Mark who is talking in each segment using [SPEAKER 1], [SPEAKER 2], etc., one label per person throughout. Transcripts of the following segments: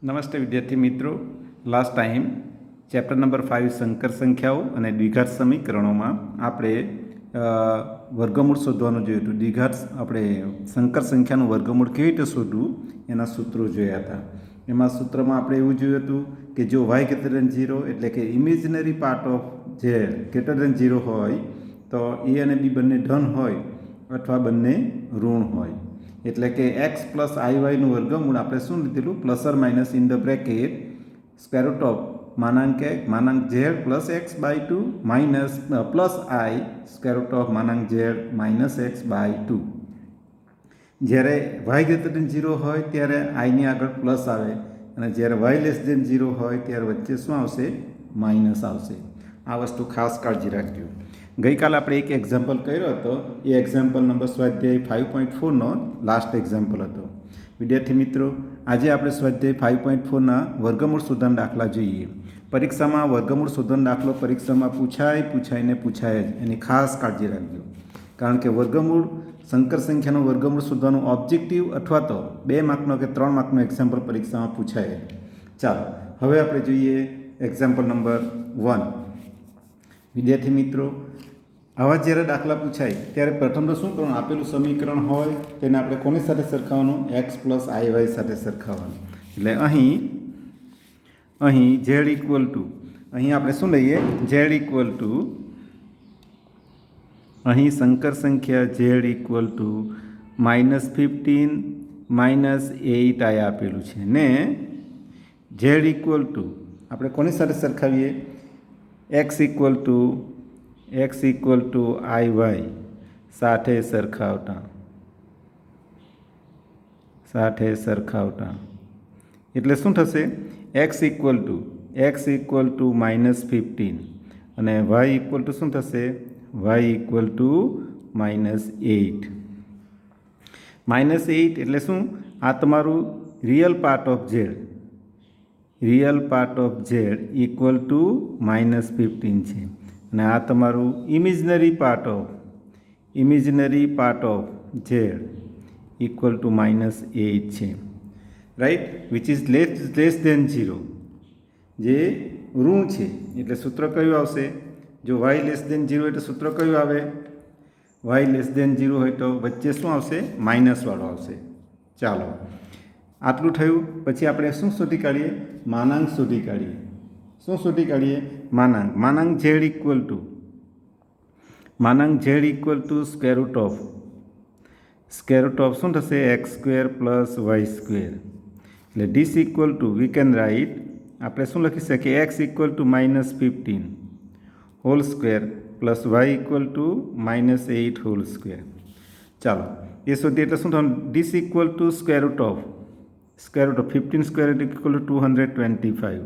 [SPEAKER 1] નમસ્તે વિદ્યાર્થી મિત્રો, લાસ્ટ ટાઈમ ચેપ્ટર નંબર 5 સંકર સંખ્યાઓ અને દ્વિઘાત સમીકરણોમાં આપણે વર્ગમૂળ શોધવાનું જોયું હતું. દ્વિઘાત આપણે સંકર સંખ્યાનું વર્ગમૂળ કેવી રીતે શોધવું એના સૂત્રો જોયા હતા. એમાં સૂત્રમાં આપણે એવું જોયું હતું કે જો y ગ્રેટર ધેન 0 એટલે કે imaginary part of z greater than 0 હોય તો a અને b બંને ધન હોય અથવા બંને ઋણ હોય. એટલે કે x પ્લસ આઈવાયનું વર્ગમૂળ આપણે શું લીધેલું, plus or minus in the bracket square root of માનાંક z plus x by 2 minus plus i square root of માનાંક z માઇનસ એક્સ બાય 2. જ્યારે y ગ્રેટર ધેન 0 હોય ત્યારે આઈની આગળ પ્લસ આવે અને જ્યારે y લેસ ધેન 0 હોય ત્યારે વચ્ચે શું આવશે, માઇનસ આવશે. આ વસ્તુ ખાસ કાળજી રાખજો. ગઈકાલે આપણે એક એક્ઝામ્પલ કર્યો હતો. એ એક્ઝામ્પલ નંબર સ્વાધ્યાય 5.4નો લાસ્ટ એક્ઝામ્પલ હતો. વિદ્યાર્થી મિત્રો, આજે આપણે સ્વાધ્યાય 5.4ના વર્ગમૂળ શોધવાના દાખલા જોઈએ. પરીક્ષામાં વર્ગમૂળ શોધવાનો દાખલો પરીક્ષામાં પૂછાય જ, એની ખાસ કાળજી રાખજો. કારણ કે વર્ગમૂળ સંકર સંખ્યાનું વર્ગમૂળ શોધવાનું ઓબ્જેક્ટિવ અથવા તો 2 માર્કનો કે 3 માર્કનો એક્ઝામ્પલ પરીક્ષામાં પૂછાય. ચાલો હવે આપણે જોઈએ એક્ઝામ્પલ નંબર 1. વિદ્યાર્થી મિત્રો, આવા જ્યારે દાખલા પૂછાય ત્યારે પ્રથમ તો શું કરવાનું, આપેલું સમીકરણ હોય તેને આપણે કોની સાથે સરખાવવાનું, એક્સ પ્લસ આઈવાય સાથે સરખાવવાનું. એટલે અહીં ઝેડ ઇક્વલ ટુ, અહીં આપણે શું લઈએ, ઝેડ ઇક્વલ ટુ, અહીં સંકર સંખ્યા ઝેડ ઇક્વલ ટુ -15 -8 આ આપેલું છે ને ઝેડ ઇક્વલ ટુ આપણે કોની સાથે સરખાવીએ, એક્સ ઇક્વલ ટુ આઈવાય સાથે સરખાવતા એટલે શું થશે, એક્સ ઇક્વલ ટુ -15 અને વાય ઇક્વલ ટુ શું થશે, વાય ઇક્વલ ટુ -8. -8 એટલે શું, આ તમારું real part of Z equal to -15 છે અને આ તમારું imaginary part of Z equal to -8 છે. Right, which is less than 0, જે ઋણ છે. એટલે સૂત્ર કયું આવશે, જો y લેસ ધેન 0 એટલે સૂત્ર કયું આવે, y લેસ ધેન 0 હોય તો વચ્ચે શું આવશે, માઇનસવાળો આવશે. ચાલો આટલું થયું. પછી આપણે શું શોધી કાઢીએ, માનાંક શોધી કાઢીએ. શું શોધી કાઢીએ, માનાંક z equal to square root of શું થશે, x square plus y square. એટલે this equal to we can write, આપણે શું લખી શકીએ, x equal to -15 whole square plus y equal to -8 whole square. ચાલો એ શોધીએ એટલે શું થવાનું, this equal to square root of 15 square equal to 225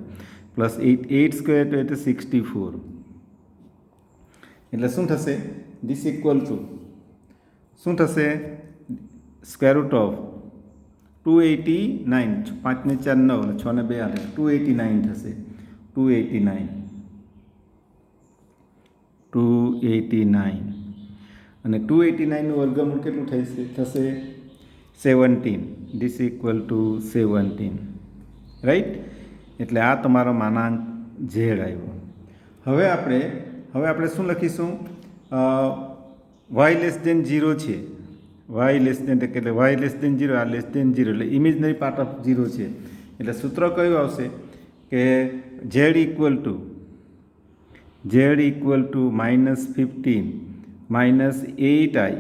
[SPEAKER 1] plus 8 square એટલે 64. એટલે શું થશે, ધીસ ઇક્વલ ટુ શું થશે, સ્ક્વેર રૂટ ઓફ 289, 5 ને 4 9 અને 6 ને 2 8 289 થશે. 289 અને 289નું વર્ગમૂળ કેટલું થશે, 17. This equal two 17. રાઈટ, એટલે આ તમારો માનાંક ઝેડ આવ્યો. હવે આપણે શું લખીશું, વાય લેસ ધેન 0 છે, વાય લેસ ધેન 0, આ લેસ ધેન 0 એટલે ઇમેજનરી પાર્ટ ઓફ 0 છે. એટલે સૂત્ર કયું આવશે કે ઝેડ ઇક્વલ ટુ -15 -8i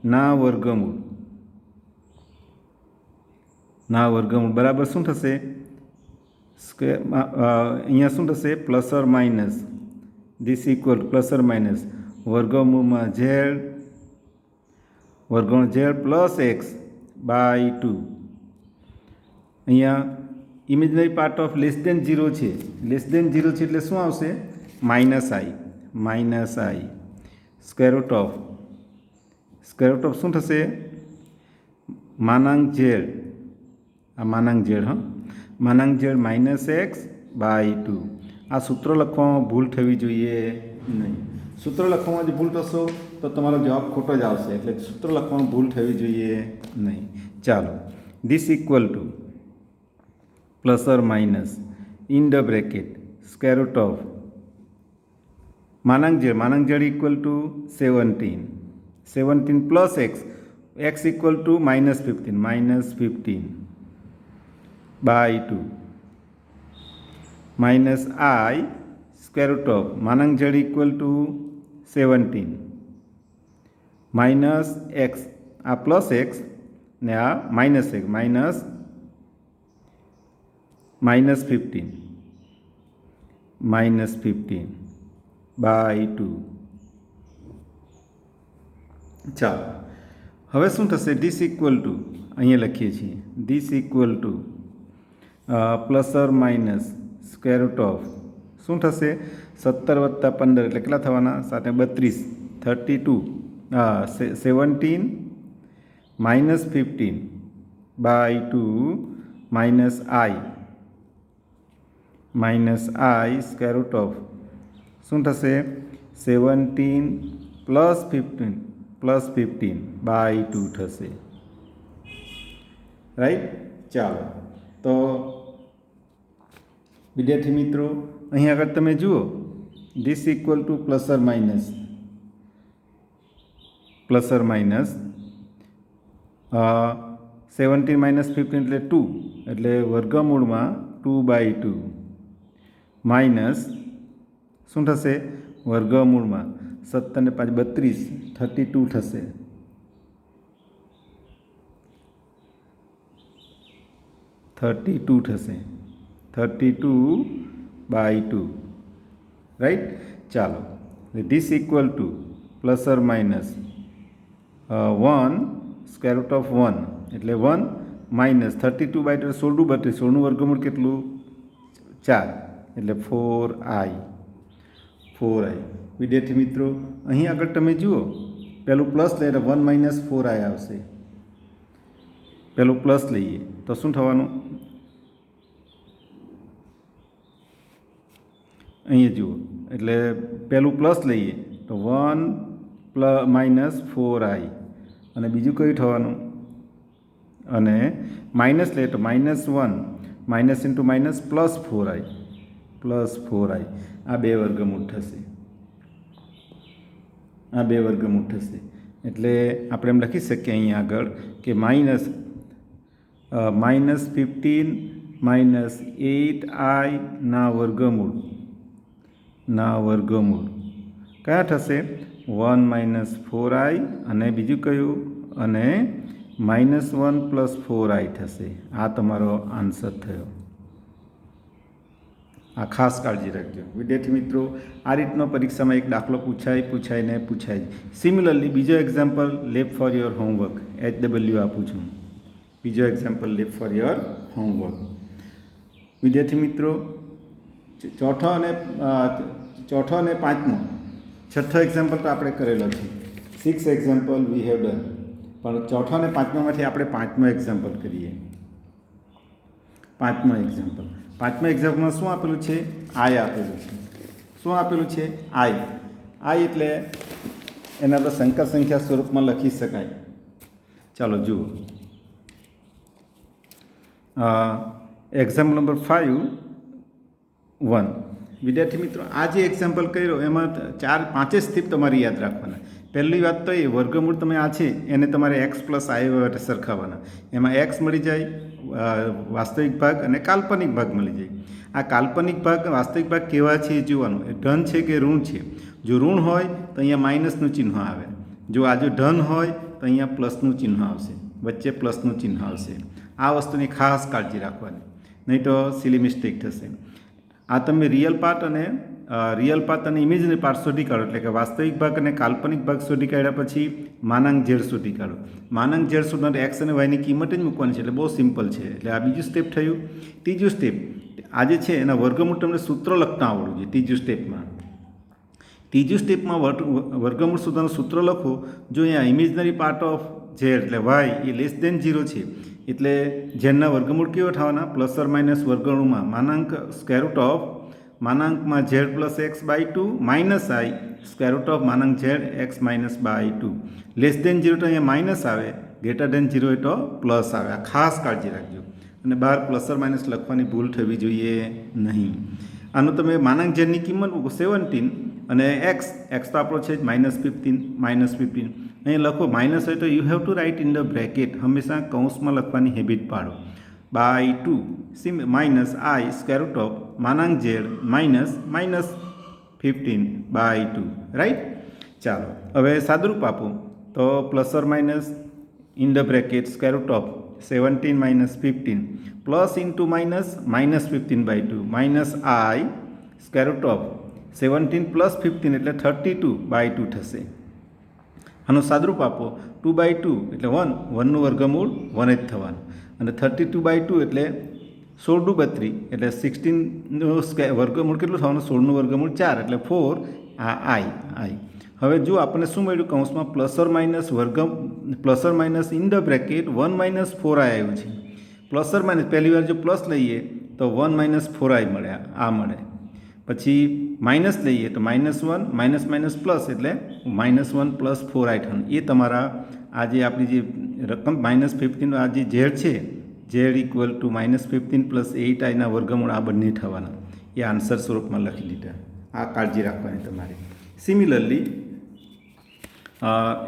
[SPEAKER 1] ના વર્ગમૂળ બરાબર શું થશે, અહીંયા શું થશે, plus or minus, this equal plus or minus વર્ગમૂળમાં ઝેડ પ્લસ એક્સ બાય 2. અહીંયા imaginary part of less than 0 છે, એટલે શું આવશે, -i સ્ક્વેર રૂટ ઓફ શું થશે, માનાંક ઝેડ -x બાય 2. આ સૂત્ર લખવામાં ભૂલ થવી જોઈએ નહીં. સૂત્ર લખવામાં જો ભૂલ થશો તો તમારો જવાબ ખોટો જ આવશે. એટલે સૂત્ર લખવામાં ભૂલ થવી જોઈએ નહીં. ચાલો, this equal to plus or minus in the bracket square root of मानांक z equal to 17 plus x equal to -15 by 2 minus i square root of मानांक z equal to 17 minus x आ प्लस एक्स ने आ minus x -15 by 2 चलो हवे शुं थशे this equal to अहीं लखीए छीए this equal two plus or minus square root of शुं थशे 17 + 15 એટલે કેટલા થવાના સાથે 32 32 17 -15 by 2 minus I square root of શું થશે 17 + 15 बाय 2 થશે राइट। ચાલો तो विद्यार्थी मित्रों અહીં આગળ તમે જુઓ this equal two plus or minus 17 - 15 એટલે 2 એટલે વર્ગમૂળમાં 2/2 માઇનસ શું થશે વર્ગમૂળમાં 17 ને 5 32 32 થશે 32/2 राइट। चलो this equal two plus or minus 1 square root of 1 एटले 1 माइनस 32/2 16 16 वर्गमूळ केटलू 4 एटले 4i विद्यार्थी मित्रों अहीं आगळ तमे जुओ पेलू प्लस लઈએ तो 1 - 4i आवशे पेलू प्लस लઈએ तो शुं थवानुं अहीं जुओ एटले पेलू प्लस लઈએ तो 1 - 4i अने बीजुं कयुं थवानुं अने माइनस लઈએ तो -1 minus into minus plus 4i आ बे वर्गमूळ थशे एटले आपणे एम लखी सकीए अहीं आगळ के -15 - 8i ना वर्गमूळ क्या थशे 1 - 4i अने बीजुं कयुं अने -1 + 4i थशे आ तमारो आंसर थयो। आ खास काळजी राखजो विद्यार्थी मित्रों आ रीतनो परीक्षा में एक दाखलो पूछाय सिमिलरली बीजो example left for your homework HW आपू छूँ बीजो example left for your homework विद्यार्थी मित्रों चौथो अने पांचमो छठो एक्जाम्पल तो आपणे करेलो छे 6 एक्जाम्पल वी हेव डन पण चौथो अने पांचमामांथी आपणे पांचमो एक्जाम्पल करीए। पांचमो एक्जाम्पल में शुं आपेलुं छे आई आपेलुं छे शुं आपेलुं छे आई एटले एना पर संकर संख्या स्वरूप में लखी शकाय। चलो जुओ एक्जाम्पल नंबर 5 1 विद्यार्थी मित्रों आज एक्जाम्पल कर्यो एमां 4-5 स्टेप तमारे याद राखवाना। पहली बात तो ये वर्गमूळ तमे आ छे एने तमारे x + i वटे सरखावाना एमां x मळी जाय वास्तविक भाग अने काल्पनिक भाग मळी जाय। आ काल्पनिक भाग वास्तविक भाग केवा छे जोवानुं धन छे के ऋण छे। जो ऋण होय तो अहींया माइनसनुं चिन्ह आवे जो आज धन होय तो अहींया प्लसनुं चिन्ह आवशे वच्चे प्लसनुं चिन्ह आवशे। आ वस्तुनी खास काळजी राखवानी नहीं तो सिली मिस्टेक थशे। आ तमे रियल पार्ट अने इमेजनरी पार्ट शोधी काढो एटले के वास्तविक भाग अने काल्पनिक भाग शोधी काढ्या पछी मानांक जेड शोधी काढो। मानांक जेड शोधवानो एक्स अने वाय नी किंमत ज मूकवानी छे एटले बहु सिम्पल छे। एटले आ बीजुं स्टेप थयुं। तीजुं स्टेप आ जे छे एना वर्गमूळ तमने सूत्र लखता आवडવું જોઈએ। तीजुं स्टेपमां वर्गमूळ शोधવાનું सूत्र लखो जो अहींया इमेजनरी पार्ट ऑफ जेड एटले वाय ए लेस देन 0 छे एटले जेडना वर्गमूळ केवा थवाना प्लस और माइनस वर्गमूळमां मानांक स्क्वेर रूट ऑफ मानांक में z + x/2 minus I square root of मानांक z x - 2 लेस देन 0 तो अहीं माइनस आए ग्रेटर देन 0 तो प्लस आए। खास काळजी राखजो અને બહાર પ્લસ ઓર માઇનસ લખવાની ભૂલ થવી જોઈએ નહીં. આનું તમે માનાંક ઝેડની કિંમત મૂકો 17 અને એક્સ તો આપણો છે જ -15 અહીં લખો માઇનસ હોય તો you have to write in the bracket, હંમેશા કૌંસમાં લખવાની હેબિટ પાડો. By 2 minus i square root of માનાંક ઝેડ -15 બાય 2, રાઈટ. ચાલો હવે સાદુરૂપ આપો તો plus or minus in the bracket square root of 17 -15 plus into -15 by 2 minus i square root of 17 plus 15 એટલે 32 બાય 2 થશે. આનું સાદુરૂપ આપો 2 બાય 2 એટલે 1નું વર્ગમૂળ 1 જ થવાનું, અને 32 બાય 2 એટલે 16 × 32 એટલે 16નું વર્ગમૂળ કેટલું થવાનું? 16નું વર્ગમૂળ 4 એટલે 4. આ આઈ. હવે જો આપણને શું મળ્યું? કૌંસમાં plus or minus in the bracket 1 - 4i આવ્યું છે. પ્લસ ઓર માઇનસ પહેલી વાર જો પ્લસ લઈએ તો 1 - 4i મળે, આ મળે. પછી માઇનસ લઈએ તો -1 - પ્લસ એટલે -1 + 4i થવાનું. એ તમારા આ જે આપણી જે રકમ -15 આ જે ઝેડ છે, ઝેડ ઇક્વલ ટુ -15 + 8i વર્ગમૂળ આ બંને થવાના. એ આન્સર સ્વરૂપમાં લખી દીધા. આ કાળજી રાખવાની તમારી. સિમિલરલી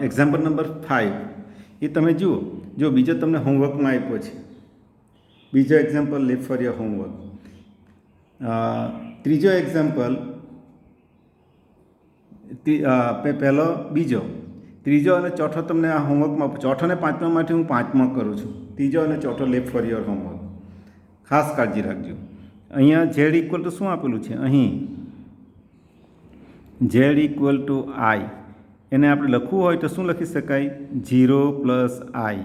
[SPEAKER 1] એક્ઝામ્પલ નંબર 5 એ તમે જુઓ. જો બીજો તમને હોમવર્કમાં આપ્યો છે, બીજો example left for your homework. ત્રીજો એક્ઝામ્પલ પહેલો બીજો ત્રીજો અને ચોથો તમને આ હોમવર્કમાં, ચોથો ને પાંચમામાંથી હું પાંચમો કરું છું. ત્રીજો અને ચોથો લેફ્ટ ફોર યોર હોમવર્ક. ખાસ કાળજી રાખજો. અહીંયા ઝેડ ઇક્વલ ટુ શું આપેલું છે? અહીં ઝેડ ઇક્વલ ટુ આઈ, એને આપણે લખવું હોય તો શું લખી શકાય? 0 + i.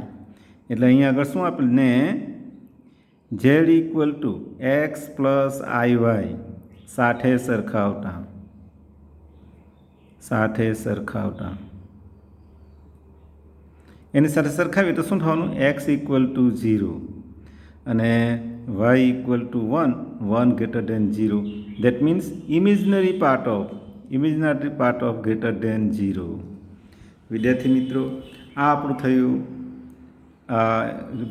[SPEAKER 1] એટલે અહીંયા આગળ શું આપેલું? ને Z equal two x + iy સાથે સરખાવતા એની સાથે સરખાવીએ તો શું થવાનું? x ઇક્વલ ટુ 0 અને y equal to 1 1 > 0. That means imaginary part of greater than 0. વિદ્યાર્થી મિત્રો, આ આપણું થયું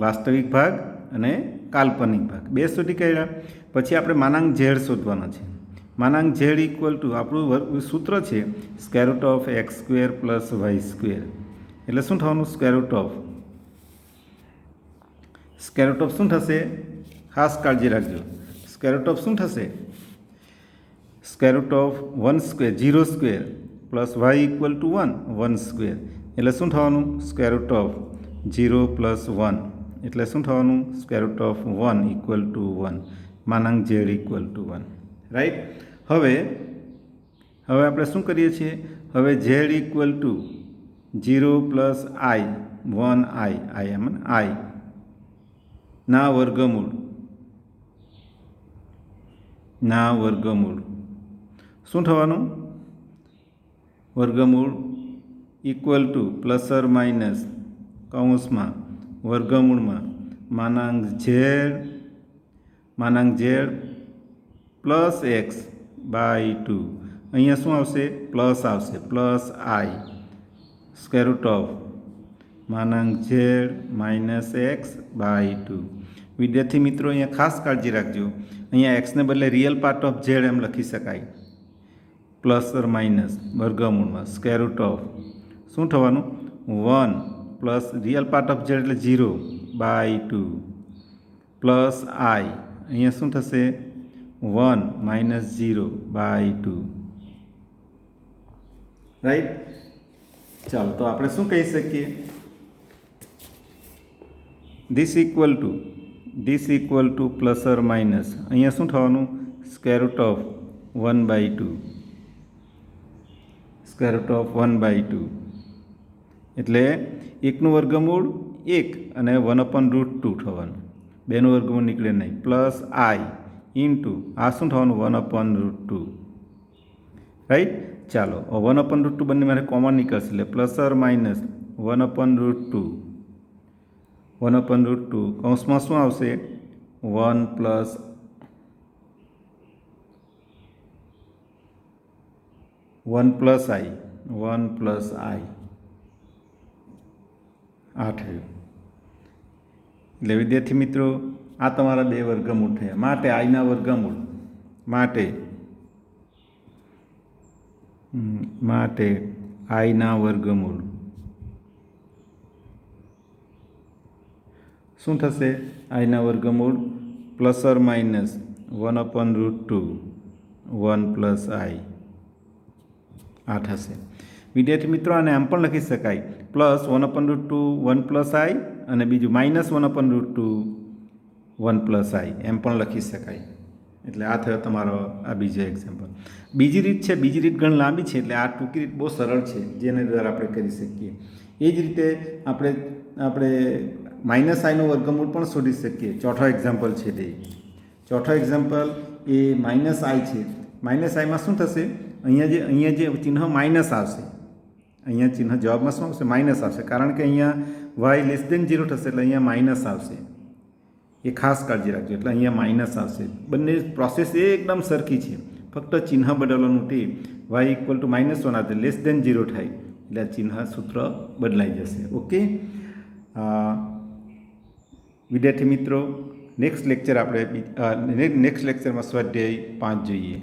[SPEAKER 1] વાસ્તવિક ભાગ અને કાલ્પનિક ભાગ. બે સુધી કર્યા. પછી આપણે માનાંક ઝેડ શોધવાનો છે. માનાંક ઝેડ ઇક્વલ ટુ આપણું સૂત્ર છે √x² + y². એટલે શું થવાનું? સ્ક્વેર રૂટ ઓફ શું થશે? ખાસ કાળજી રાખજો. સ્ક્વેર રૂટ ઓફ શું થશે? Square root of 1² 0² + y equal to 1 1². એટલે શું થવાનું? સ્ક્વેર રૂટ ઓફ 0 + 1 એટલે શું થવાનું? Square root of 1 equal to 1. માનાંક ઝેડ ઇક્વલ ટુ 1, રાઈટ. હવે આપણે શું કરીએ છીએ? હવે Z equal two 0 + i 1i ના વર્ગમૂળ શું થવાનું? વર્ગમૂળ equal to plus or minus કૌંસમાં વર્ગમૂળમાં માનાંક ઝેડ પ્લસ x બાય 2. અહીંયા શું આવશે? પ્લસ આવશે, plus i square root of માનાંક ઝેડ માઇનસ x બાય 2. વિદ્યાર્થી મિત્રો, અહીંયા ખાસ કાળજી રાખજો. અહીંયા એક્સને બદલે રિયલ પાર્ટ ઓફ ઝેડ એમ લખી શકાય. પ્લસ ઓર માઇનસ વર્ગમૂળમાં સ્ક્વેર રૂટ ઓફ શું થવાનું? 1 plus real part of Z એટલે 0 બાય 2 પ્લસ i. અહીંયા શું થશે? 1 - 0 બાય 2, રાઈટ. ચાલો તો આપણે શું કહી શકીએ? This equal to plus or minus અહીંયા શું થવાનું? સ્ક્વેર રૂટ ઓફ 1/2 એટલે 1નું વર્ગમૂળ 1 અને 1/√2 થવાનું. 2નું વર્ગમૂળ નીકળે નહીં. પ્લસ i ઇન્ટુ આ શું થવાનું? 1/√2, રાઈટ. ચાલો 1/√2 બંને મારે કોમન નીકળશે એટલે પ્લસ ઓર માઇનસ 1/√2 કૌંસમાં શું આવશે? 1 + i આ થયું. એટલે વિદ્યાર્થી મિત્રો, આ તમારા બે વર્ગમૂળ થયા. માટે આઈના વર્ગમૂળ માટે આઈના વર્ગમૂળ શું થશે? આઈના વર્ગમૂળ પ્લસ ઓર માઇનસ 1/√2 1 પ્લસ આઈ આ થશે. વિદ્યાર્થી મિત્રો, આને આમ પણ લખી શકાય પ્લસ 1/√2 1 પ્લસ આઈ અને બીજું માઇનસ 1/√2 1 પ્લસ આઈ એમ પણ લખી શકાય. એટલે આ થયો તમારો આ બીજો એક્ઝામ્પલ. બીજી રીત છે, બીજી રીત ઘણી લાંબી છે, એટલે આ ટૂંકી રીત બહુ સરળ છે, જેને દ્વારા આપણે કરી શકીએ. એ જ રીતે આપણે માઇનસ આઈનું વર્ગમૂળ પણ શોધી શકીએ. ચોથો એક્ઝામ્પલ છે તે. ચોથો એક્ઝામ્પલ એ માઇનસ આઈ છે. માઇનસ આઈમાં શું થશે? અહીંયા જે ચિહ્ન માઇનસ આવશે, અહીંયા ચિહ્ન જવાબમાં શું આવશે? માઇનસ આવશે, કારણ કે અહીંયા વાય લેસ દેન 0 થશે એટલે અહીંયા માઇનસ આવશે. એ ખાસ કાળજી રાખજો. એટલે અહીંયા માઇનસ આવશે. બંને પ્રોસેસ એકદમ સરખી છે, ફક્ત ચિહ્ન બદલવાનું તે વાય ઇક્વલ ટુ -1 આવશે, લેસ દેન 0 થાય એટલે આ ચિહ્ન સૂત્ર બદલાઈ જશે. ઓકે વિદ્યાર્થી મિત્રો, નેક્સ્ટ લેક્ચરમાં સ્વાધ્યાય 5 જોઈએ.